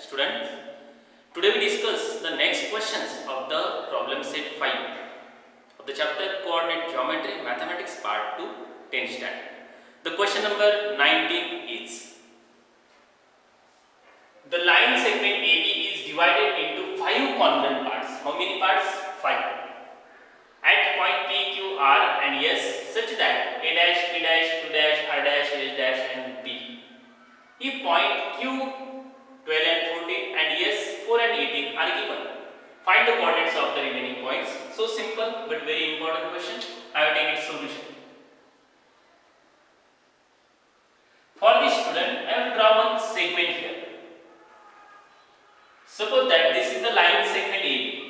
Students, today we discuss the next questions of the problem set 5 of the chapter Coordinate Geometry Mathematics Part 2 10th standard. The question number 19 is: the line segment AB is divided into 5 congruent parts. How many parts? 5. At point P, Q, R and S such that A dash, P dash, Q dash, R dash, S dash and B. If point Q 12 and 14 and S 4 and 18 are given, find the coordinates of the remaining points. So simple but very important question. I will take its solution. For this student, I have drawn one segment here. Suppose that this is the line segment AB.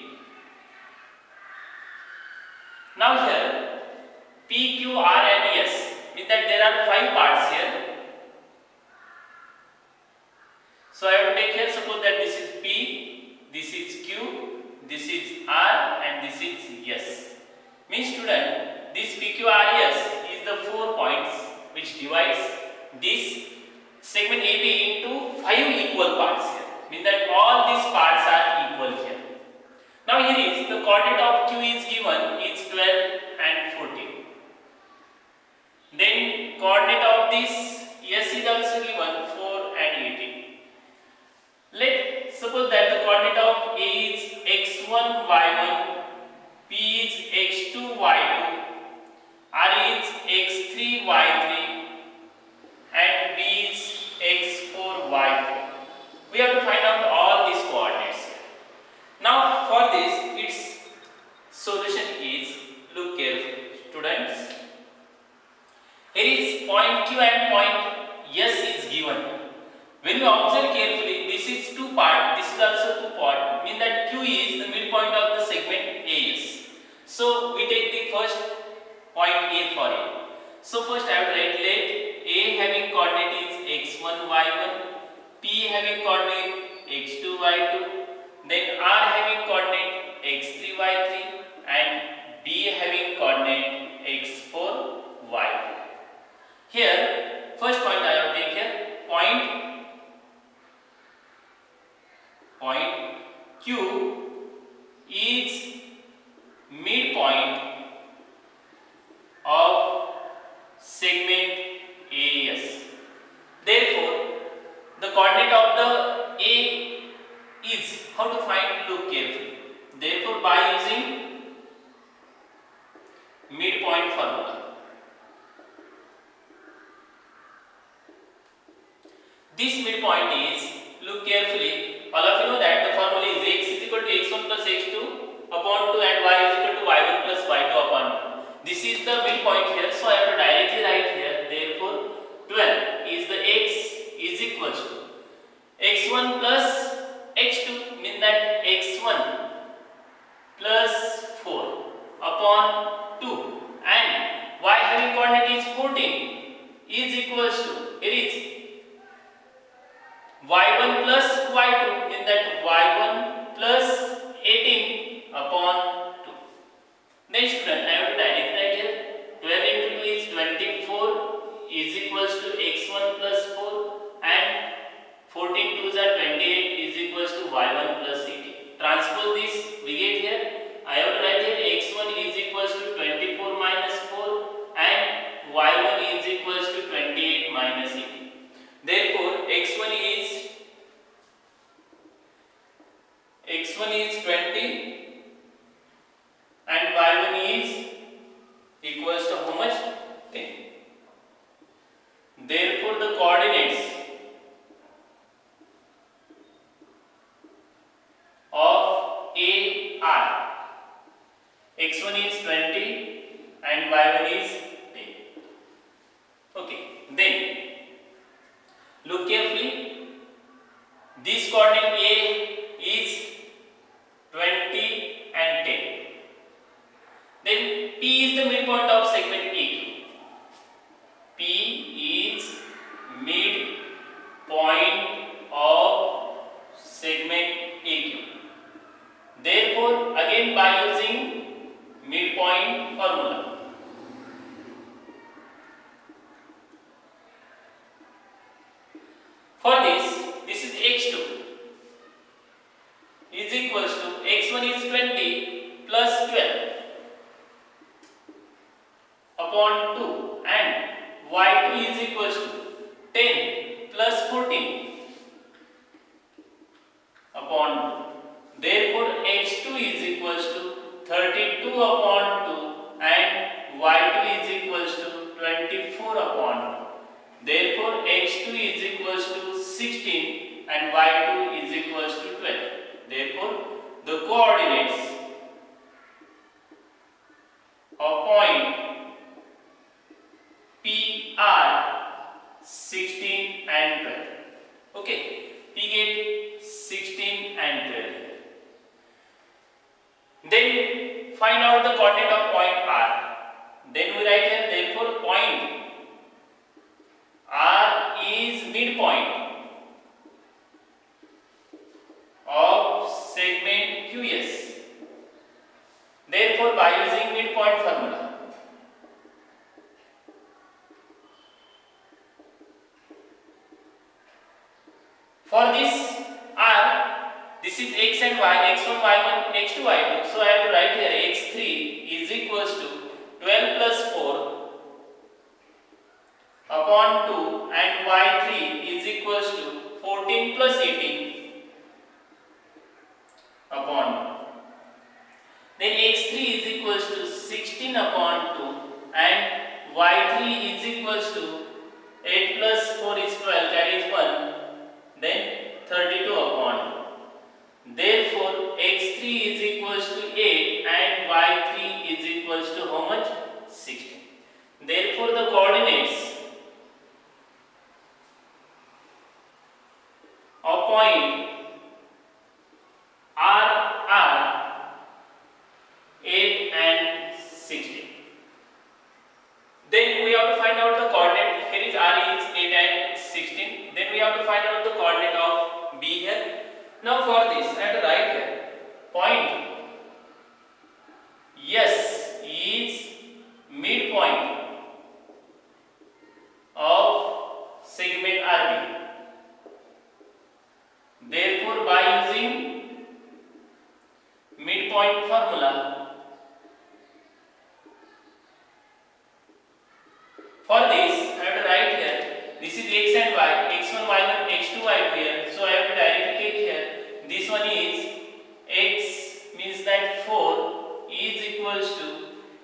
Now here P, Q, R and S means that there are 5 parts here. So I have to take here, suppose that this is P, this is Q, this is R and this is S. Means student, this PQRS is the 4 points which divides this segment AB into 5 equal parts here. Means that all these parts are equal here. Now here is the coordinate of Q is given is 12 and 14. Then coordinate of this S is also given 4 and 18. Let suppose that the coordinate of A is x1, y1, P is x2, y2, R is x3, y3 and B is x4, y4. We have to find out all these coordinates. Now for this, its solution is, look carefully students. Here is point Q and point S is given. When we observe carefully, this is 2 part, this is also 2 part, means that Q is the midpoint of the segment AS. So we take the first point A for A. So first I would write, let A having coordinate is x1, y1, P having coordinate x2, y2, then R having coordinate x3, y3 and B having coordinate x4, y4. Here, first point I have to take here, point Q is midpoint of segment AS. Therefore, the coordinate of the A is, how to find, look carefully. Therefore, by using midpoint formula. This midpoint is, look carefully, all of you know that the formula is x is equal to x1 plus x2 upon 2 and y is equal to y1 plus y2 upon 2. This is the midpoint here, so I have to directly write here. Therefore, 12 is the x is equals to x1 plus x2 means that x1 plus 4 upon 2 and y having coordinate is 14 is equals to, it is y1 plus y2 means that y1 plus 18 upon 2. Then student, I have to directly write here 12 into 2 is 24 is equals to x1 plus 4 and 14 2s are 28 is equals to y1 plus 18. Transpose this, we get here, I have to write here x1 is equals to 24 minus 4 and y1 is equals to 28 minus 18. Therefore, x1 is 20 and y1 is equals to how much? 10. Therefore, the coordinates of A are x1 is 20 and y1 is 10. Okay, then look carefully. This coordinate A is 20 and 10. Then P is the midpoint of segment AQ. P is midpoint of segment AQ. Therefore, again by using midpoint formula. For this is x2. upon 2. Therefore, x2 is equals to 32 upon 2 and y2 is equals to 24 upon 2. Therefore, x2 is equals to 16 and y2 is equals to 12. Therefore, the coordinates of point P are 16 and 12. Okay, P get 16 and 12. Then find out the coordinate of point R. Then we write here, therefore point R is midpoint of segment QS. Therefore, by using midpoint formula, for this R, this is x and y, x1, y1, x2, y2. So I have to write here x3 is equals to 12 plus 4 upon 2 and y3 is equals to 14 plus 18 upon 2. Then x3 is equals to 16 upon 2 and y3 is equals to 8 plus 4 is 12, carries 1, then 32 upon 2. Therefore, x3 is equals to 8 and y3 is equals to how much? 16. Therefore, the coordinates of point R are 8 and 16. Then we have to find out the coordinate. Here is R is 8 and 16. Then we have to find out the coordinate of B here. Now for this, I have to write here point S is midpoint of segment RB. Therefore, by using midpoint formula, for this I have to write here, this is x and y, x1, y1, x2, y2 here. So I have to directly take here, this one is x means that 4 is equals to,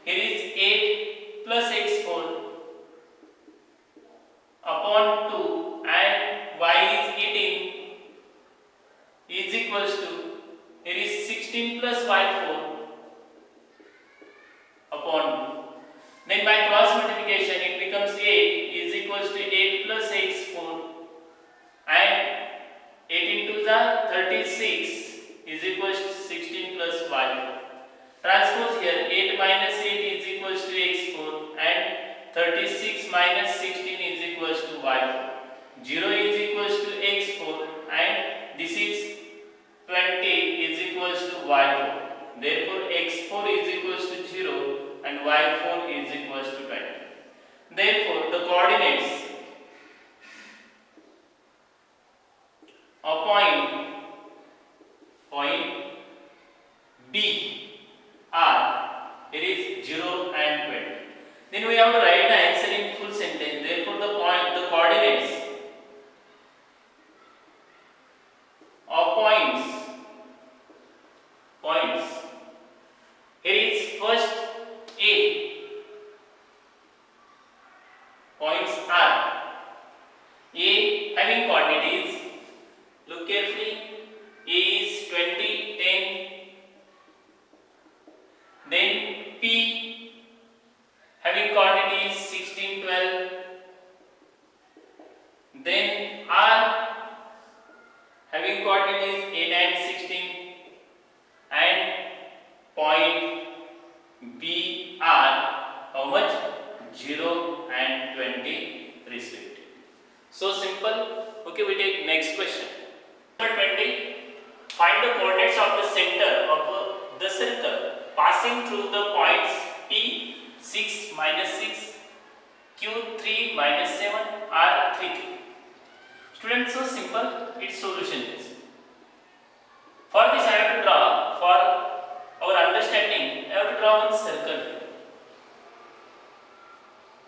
here is 8 plus x4 upon 2 and y is 18 is equals to, here is 16 plus y4 upon 2. Then by cross multiplication it becomes 8 is equals to 8 plus x4 and 18 to the 36 is equals to 16 plus y4. Transpose here, 8 minus 8 is equals to x4 and 36 minus 16 is equals to y4. 0 is equals to x4 and this is 20 is equals to y4. Therefore, x4 is equals to 0 and y4 is equals to 20. Therefore, the coordinates of point B are, it is 0 and 20. Then we have to write the answer in full sentence. Therefore, the coordinates of points. Here is first A. Points are A having quantities. Look carefully. A is 20, 10. Then P having quantities 16, 12. Then R having quantities 8 and 16. And point B are how much? 0 and 20 respectively. So simple. Okay, we take next question. Number 20. Find the coordinates of the center of the circle passing through the points P 6 minus 6, Q 3 minus 7, R 3 3. Students, so simple. Its solution is. For this, I have to draw, for our understanding, I have to draw one circle.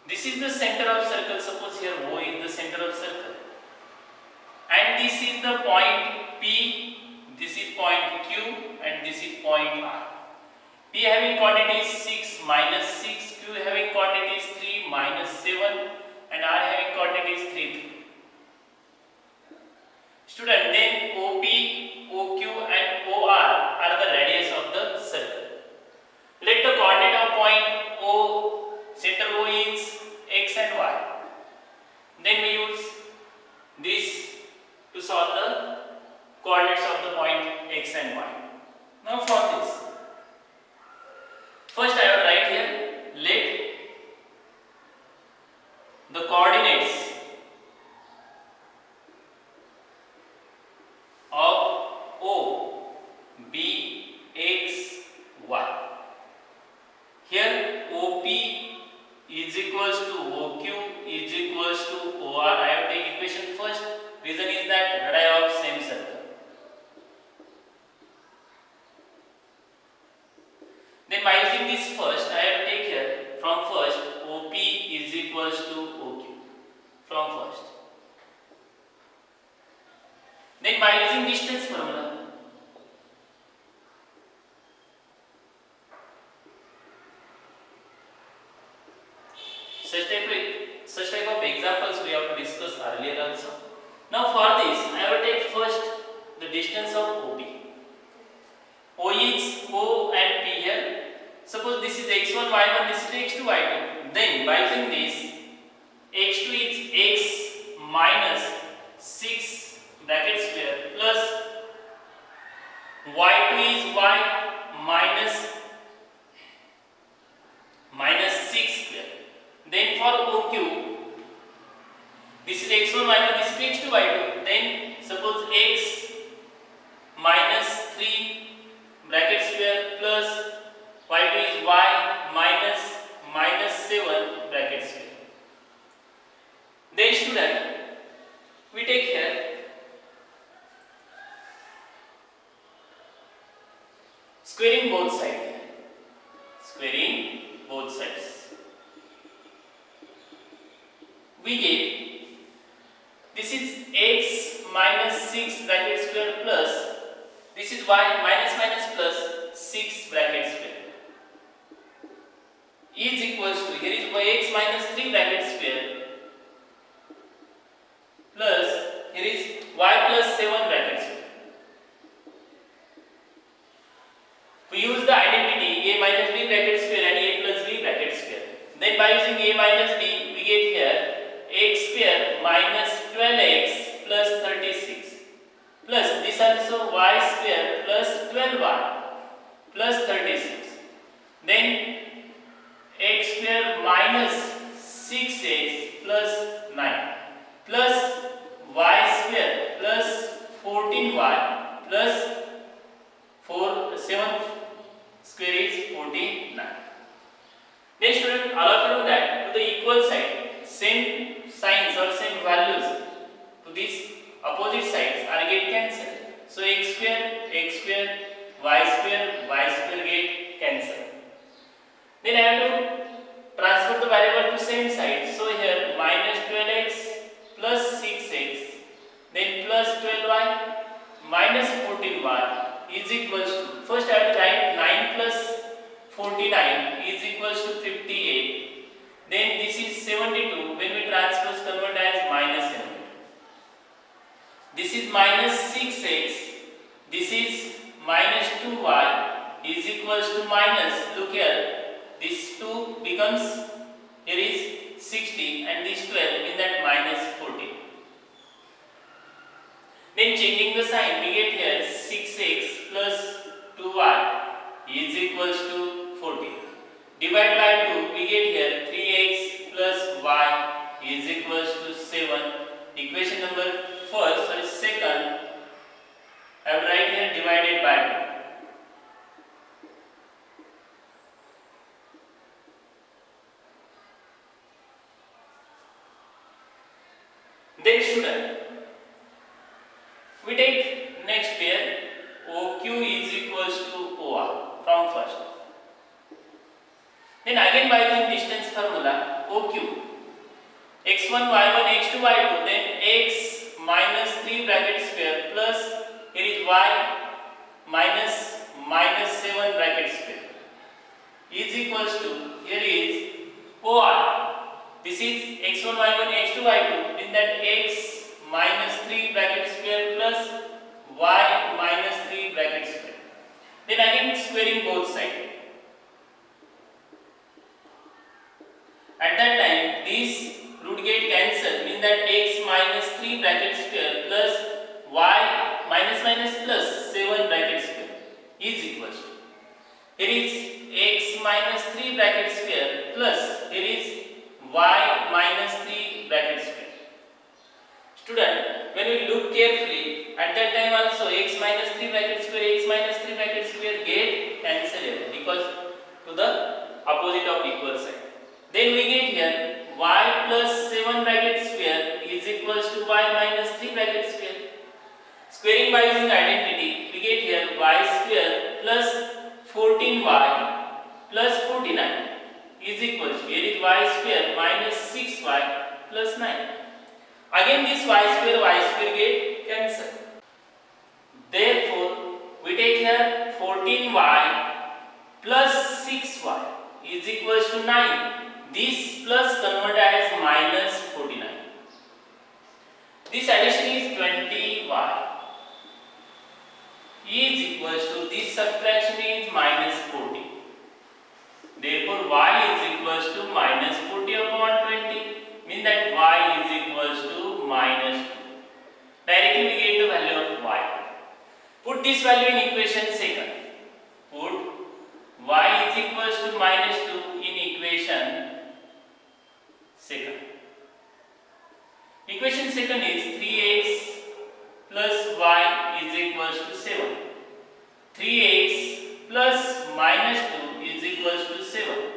This is the center of circle. Suppose here O is the center of circle. And this is the point P. This having quantities 6 minus 6, Q having quantities 3 minus 7, and R having quantities 3 3. Student, then OP, OQ and OR are the radius of the circle. Let the coordinate of point O, center O is X and Y. Then we use this to solve the coordinates of the point X and Y. Now for this, first I will write here, let the coordinates of O be X, Y. Here OP is equals to OQ is equals to OR. I have taken equation first. Reason is that radii of same circle. Then by using this first, I have taken here from first OP is equals to OQ from first. Then by using distance formula, such type of examples we have to discuss earlier also. Now for this, I will take first the distance of OP. O is O and P here. Suppose this is x1, y1, this is x2, y2. Then by using this, x2 is x minus 6 bracket square plus y2 is y minus 6 square. Then for OQ, this is x1, y1, this is x2, y2. Then suppose x minus 3 bracket square plus y2 is y minus 7 bracket square. Then student, we take here squaring both sides. Squaring both sides. We get this is x minus 6 bracket square plus this is y minus plus 6 bracket square is equals to, here is x minus 3 bracket square plus here is y plus 7 bracket square. We use the identity a minus b bracket square and a plus b bracket square. Then by using a minus b, we get here x square minus 12x plus 36 plus this also y square plus 12y plus 36. Then x square minus 6x plus 9 plus y square plus 14y plus 7 square is 49. Then student, all of you know that to the equal side, same signs or same values to these opposite sides are get cancelled. So x square, y square get cancelled. Then I have to transfer the variable to same side. So here minus 12x plus 6x, then plus 12y minus 14y is equals to, first I will write 9 plus 49 is equals to 58. Then this is 72. When we transpose, convert as minus 7. This is minus 6x. This is minus 2y is equals to minus, look here, this 2 becomes, here is 60 and this 12 means that minus 40. Then changing the sign, we get here 6x plus 2y is equals to 40. Divide by 2, we get here 3x plus y is equals to 7. Equation number second, I will write here divided by 2. Then student, we take next pair OQ is equals to OR from first. Then again by using distance formula OQ x1 y1 x2 y2, then x minus 3 bracket square plus here is y minus 7 bracket square is equals to, here is OR. This is x1 y1 x2 y2, in that x minus 3 bracket square plus y minus 3 bracket square. Then again squaring both sides. At that time this root get cancelled, means that x minus 3 bracket square plus y minus minus plus 7 bracket square is equals to, here is x minus 3 bracket square plus here is y minus 3 bracket square. Student, when we look carefully, at that time also x minus 3 bracket square, x minus 3 bracket square get cancelled because to the opposite of equal side. Then we get here y plus 7 bracket square is equals to y minus 3 bracket square. Squaring by using identity, we get here y square plus 14y plus 49 is equals to, here is y square minus 6y plus 9. Again this y square get cancelled. Therefore, we take here 14y plus 6y is equals to 9. This plus converted as minus 49. This addition is 20y is equals to, this subtraction is minus 40. Therefore, y is equals to minus 40 upon 20, means that y is equals to minus 2. Directly we get the value of y. Put this value in equation second. Put y is equals to minus 2 in equation second. Equation second is 3x plus y is equals to 7. 3x plus minus 2 is equals to 7.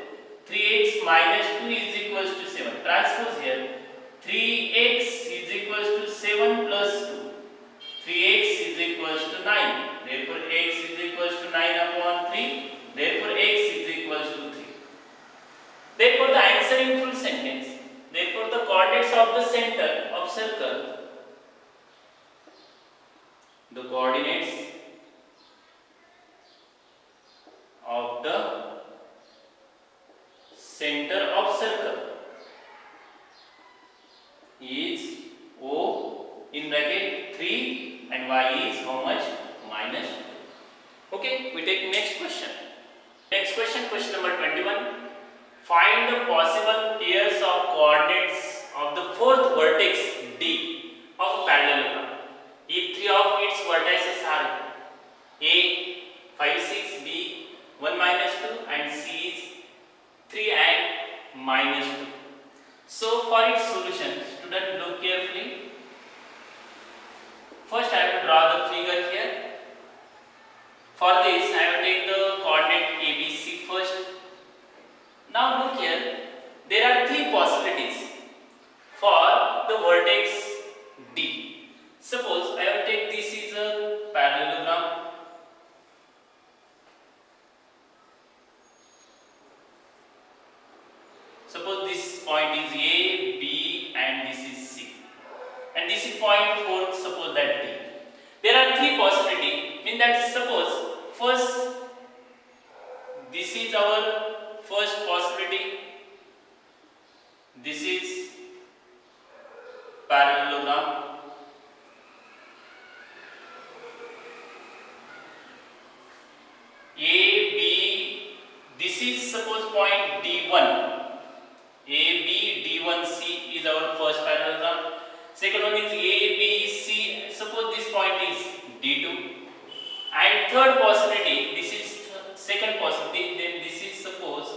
3x minus 2 is equals to 7. Transpose here. 3x is equals to 7 plus 2. 3x is equals to 9. Therefore, x is equals to 9 upon 3. Therefore, x is equals to 3. Therefore, the answer in full sentence. Therefore, the coordinates of the center of circle, the coordinates of the center of circle is O in bracket 3 and y is how much? Minus 2. Okay, we take next question. Next question, question number 21. Find the possible pairs of coordinates of the fourth vertex D of a parallelogram if three of its vertices are A 5 6, B 1 minus 2 and C is 3 and minus 2. So for its solution, student, look carefully. First I have to draw the figure here. For this I will take the coordinate ABC first. Now look here, there are three possibilities for the vertex D. Suppose I will take this is a parallelogram. Suppose this point is A, B and this is C. And this is point 4, suppose that D. There are three possibilities, mean that suppose first this is our first possibility. This is parallelogram. A, B, this is suppose point D1. A, B, D1, C is our first parallelogram. Second one is A, B, C. Suppose this point is D2. And third possibility, this is second possibility, then this is suppose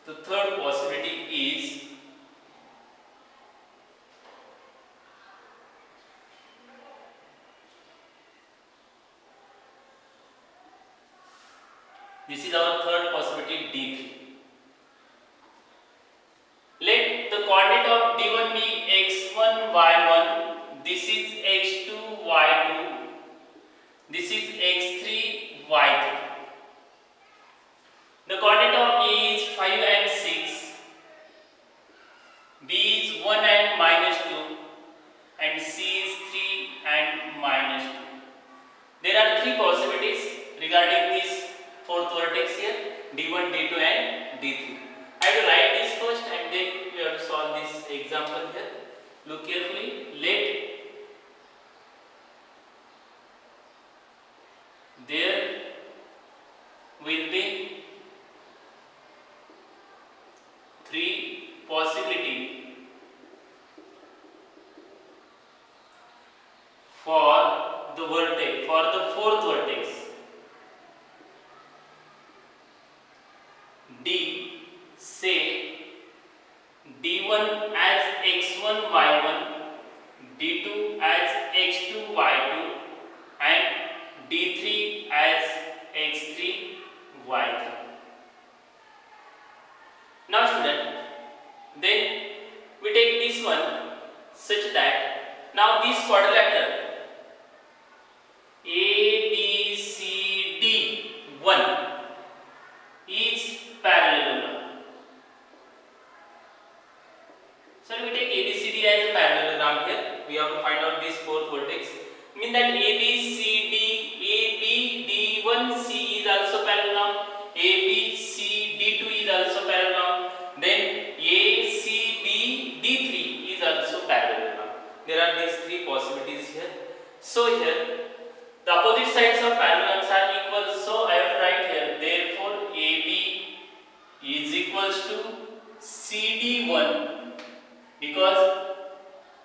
the third possibility is this is our third possibility D3. Let the coordinate of D1 be x1 y1, this is x2 y2, this is x3 y3. The coordinate of A is 5 and 6, B is 1 and minus 2 and C is 3 and minus 2. There are three possibilities regarding this fourth vertex here, D1, D2 and D3. I have to write this first and then we have to solve this example here. Look carefully. Let there will be three possibility for the vertex, for the fourth vertex. D, say D1 as x1 y1, D2 as x2 y2 and D3 as x3 y3. Now student, then we take this one such that now this quadrilateral A, B, C, D 1 is parallelogram. So we take ABCD as a parallelogram here. We have to find out this fourth vertex. Mean that ABCD, AB, D1, C is also parallelogram. ABC, D2 is also parallelogram. Then ACB, D3 is also parallelogram. There are these three possibilities here. So here the opposite sides of parallelograms are equal. So I have to write here. Therefore AB is equals to CD1 because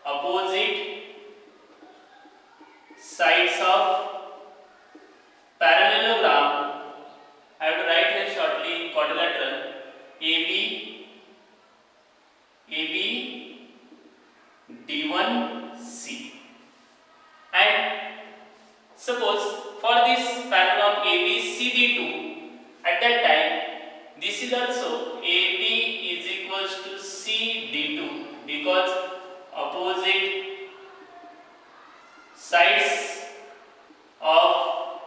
opposite sides of parallelogram, I have to write here shortly in quadrilateral AB D1C. And suppose for this parallelogram ABCD2, at that time this is also AB is equals to CD2 because opposite sides of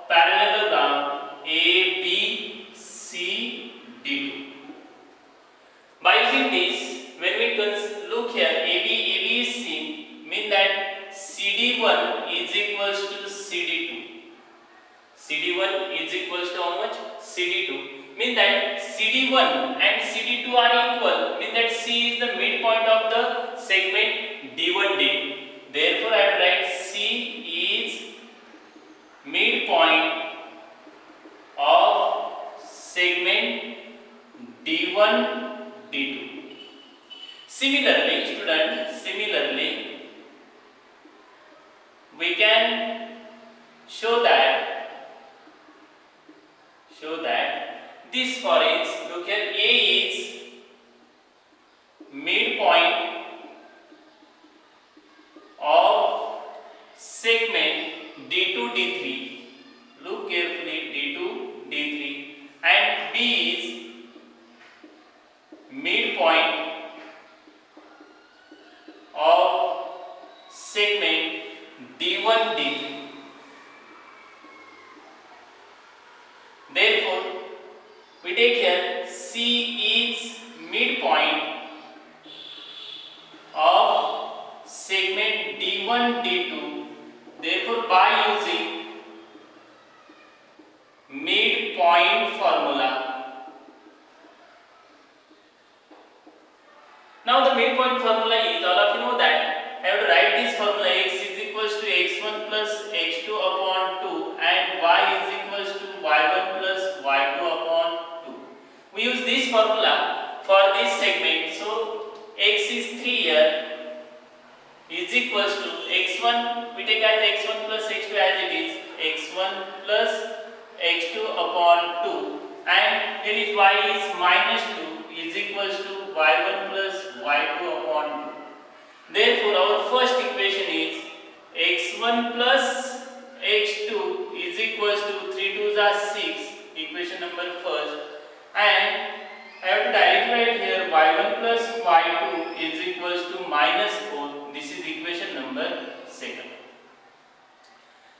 parallelogram ABCD2. By using this, when we look here AB is seen, mean that CD1 is equals to CD2. CD1 is equals to how much? CD2. Mean that CD1 and CD2 are equal. Mean that C is the midpoint of the segment D1 D2. Therefore, I have to write C is midpoint of segment D1 D2. Similarly, student, we can show that this for is, look here, A is midpoint of segment D2 D3. Look carefully, D2 D3, and B is midpoint of segment D1 D3. Therefore, we take here C is midpoint of segment D1 D2. Therefore, by using midpoint formula. Now the midpoint formula is, all of you know that I have to write this formula: x is equals to x1 plus x2 upon 2 and y is equals to y1 plus y2 upon 2. We use this formula for this segment. So x is 3 here is equals to x1, we take as x1 plus x2 as it is, x1 plus x2 upon 2, and there is y is minus 2 is equals to y1 plus y2 upon 2. Therefore, our first equation is x1 plus x2 is equals to 3 2s are 6, equation number first, and I have to directly write here y1 plus y2 is equals to minus 4. This is equation number second.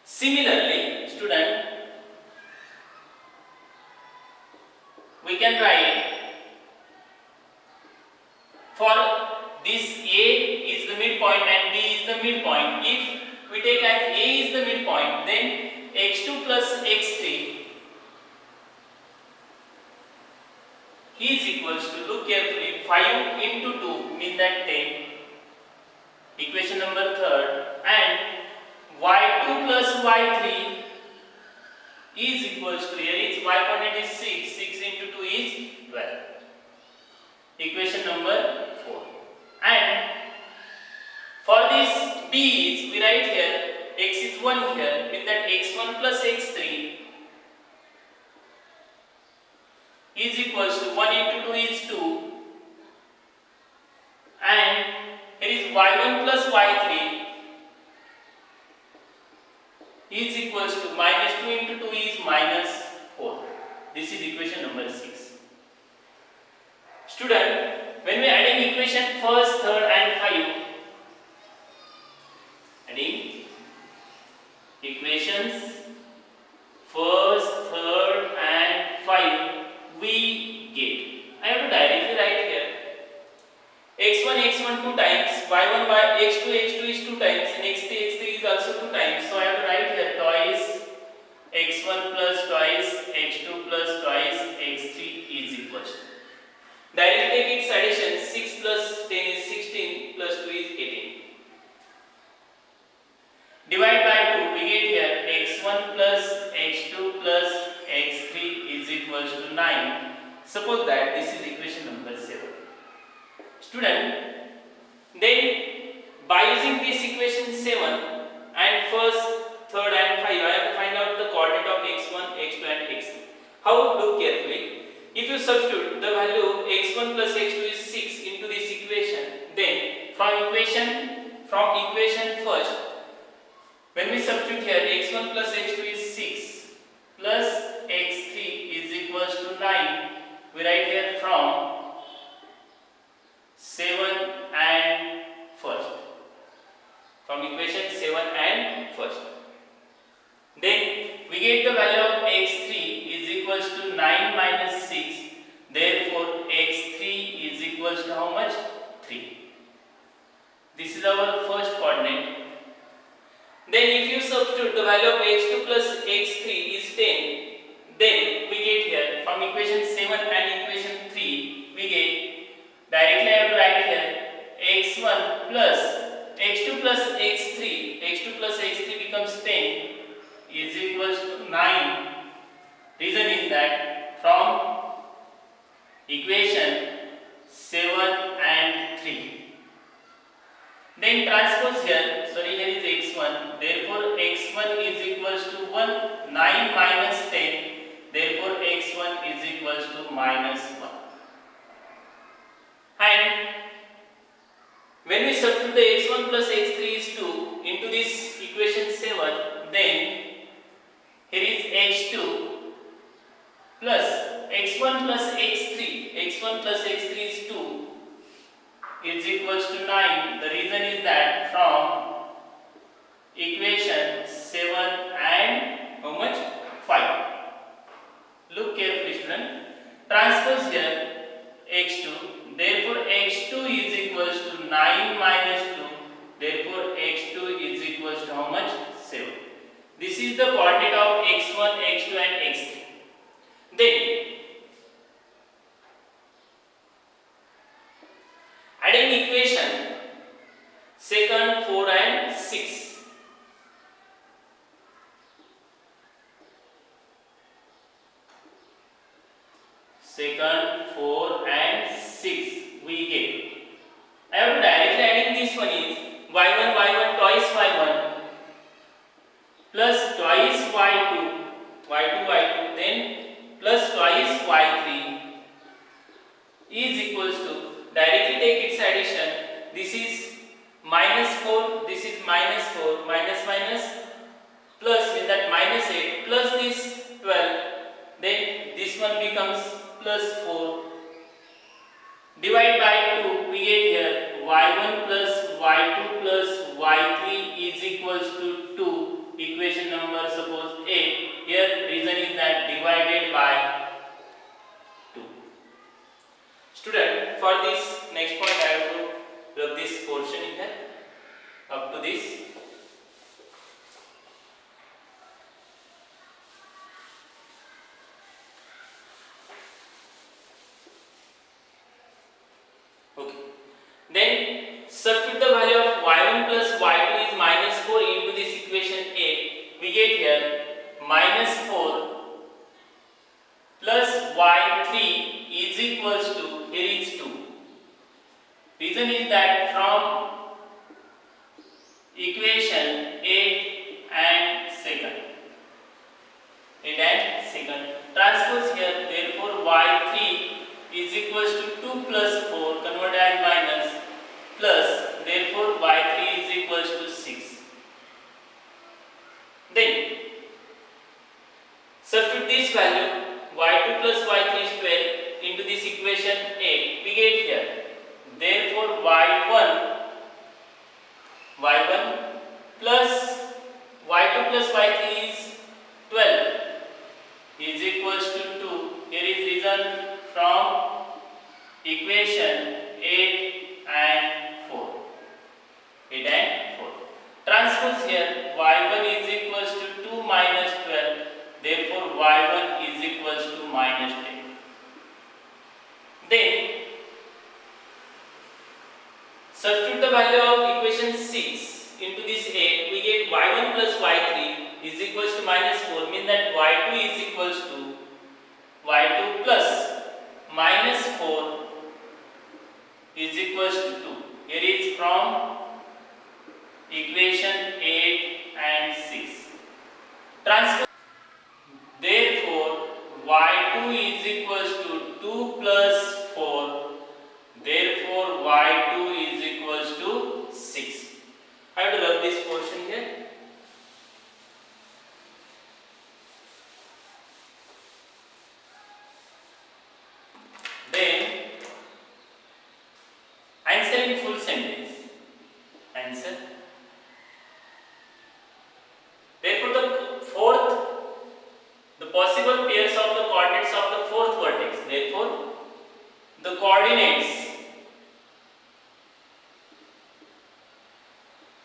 Similarly, student, we can write for this A is the midpoint and B is the midpoint. If we take as A is the midpoint, then x2 plus x3 equals to, look carefully, 5 into 2 means that 10. Equation number third, and y2 plus y3 is equals to, here is y coordinate is 6, 6 into 2 is 12. Equation number 4. And for this b, we write here x is 1 here, means that x1 plus x3 is equals to 1 into 2 is 2, and here is y1 plus y3 is equals to minus 2 into 2 is minus 4. This is equation number 6. Student, when we are adding equation first, third and 5, adding equations first, third and 5, we get, I have to directly write here x1 2 times, y1 x2 is 2 times, and x3 is also 2 times. So I have to write here twice x1 plus twice x2 plus twice x3 is equals to, directly take its addition, 6 plus 10 is 16 plus 2 is 18. Divide by 2, we get here x1 plus x2 plus x3 is equals to 9. Suppose that this is equation number 7. Student, then by using this equation 7 and first, third and 5, I have to find out the coordinate of x1, x2 and x3. How? Look carefully. If you substitute the value x1 plus x2 is 6 into this equation, then from equation first, when we substitute here x1 plus x2 is 6 plus x3 is equals to 9, we write here from 7 and first. From equation 7 and first. Then we get the value of x3 is equals to 9 minus 6. Therefore x3 is equals to how much? 3. This is our first coordinate. Then if you substitute the value of x2 plus x3 is 10, then we get here from equation 7 and equation 3, we get directly I have to write here x1 plus x2 plus x3 becomes 10 is equals to 9. Reason is that from equation 7 and 3. Then transpose here, here is x1, therefore x1 is equals to 1, 9 minus 10, therefore x1 is equals to minus 1. And when we substitute the x1 plus x3 is 2 into this equation 7, then here is x2 plus x1 plus x3 is 2 is equals to 9. The reason is that from equation 7 and how much? 5. Look carefully, student. Transpose here x2, therefore x2 is equals to 9 minus 2, therefore x2 is equals to how much? 7. This is the coordinate of x1, x2 and x3. Then adding equation second, 4 and 6. Second, 4 and 6 we get. I have to directly adding this one is y1 twice y1 plus twice y2 then plus twice y3 is equals to, directly take its addition, this is minus 4, this is minus 4, minus plus means that minus 8 plus this 12, then this one becomes plus 4. Divide by 2, we get here y1 plus y2 plus y3 is equals to 2. Equation number suppose 8. Here reason is that divided by 2. Student, for this next point I have to rub this portion here up to this. Okay. Then substitute the value of y1 plus y2 is minus 4 into this equation A. We get here minus 4 plus y3 is equals to, here is 2. Reason is that from equation 8 and 2nd, transpose here, therefore y3 is equals to 2 plus 4, convert and minus, plus, therefore y3 is equals to 6. Then substitute this value y2 plus y3 is 12 into this equation A. We get here, therefore y1 plus y2 plus y3 is 12 is equals to 2. Here is reason from equation 8 and 4. 8 and 4. Transpose here, y1 is equals to 2 minus 12. Therefore, y1 is equals to minus 10. Then, substitute the value of equation 6 into this A. We get y1 plus y3 is equals to minus 4. Means that y2 is equals to y2 plus minus 4 is equals to 2. Here is from equation 8 and 6. Transfer. Therefore, y2 is equals to 2 plus 4. Therefore, y2 is equals to 6. I have to rub this portion here. Then, answer in full sentence. Answer. Therefore, the possible pairs of the coordinates of the fourth vertex. Therefore, the coordinates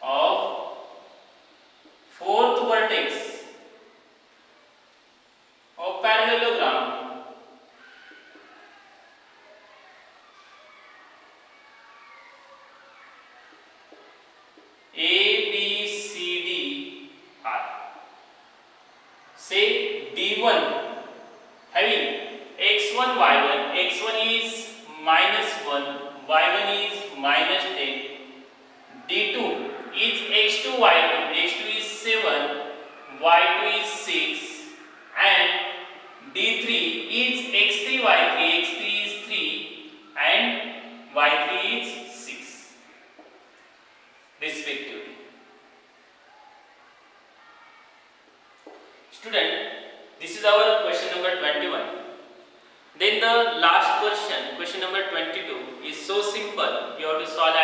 of fourth vertex of parallelogram A, B, C, D are, say D1 having x1, y1, x1 is minus 1, y1 is minus 10, D2 is x2, y2, x2 is 7, y2 is 6, and D3 is x3, y3, x3 is 3, and y3 is 6, respectively. Student, this is our question number 21. Then the last question, question number 22, is so simple. You have to solve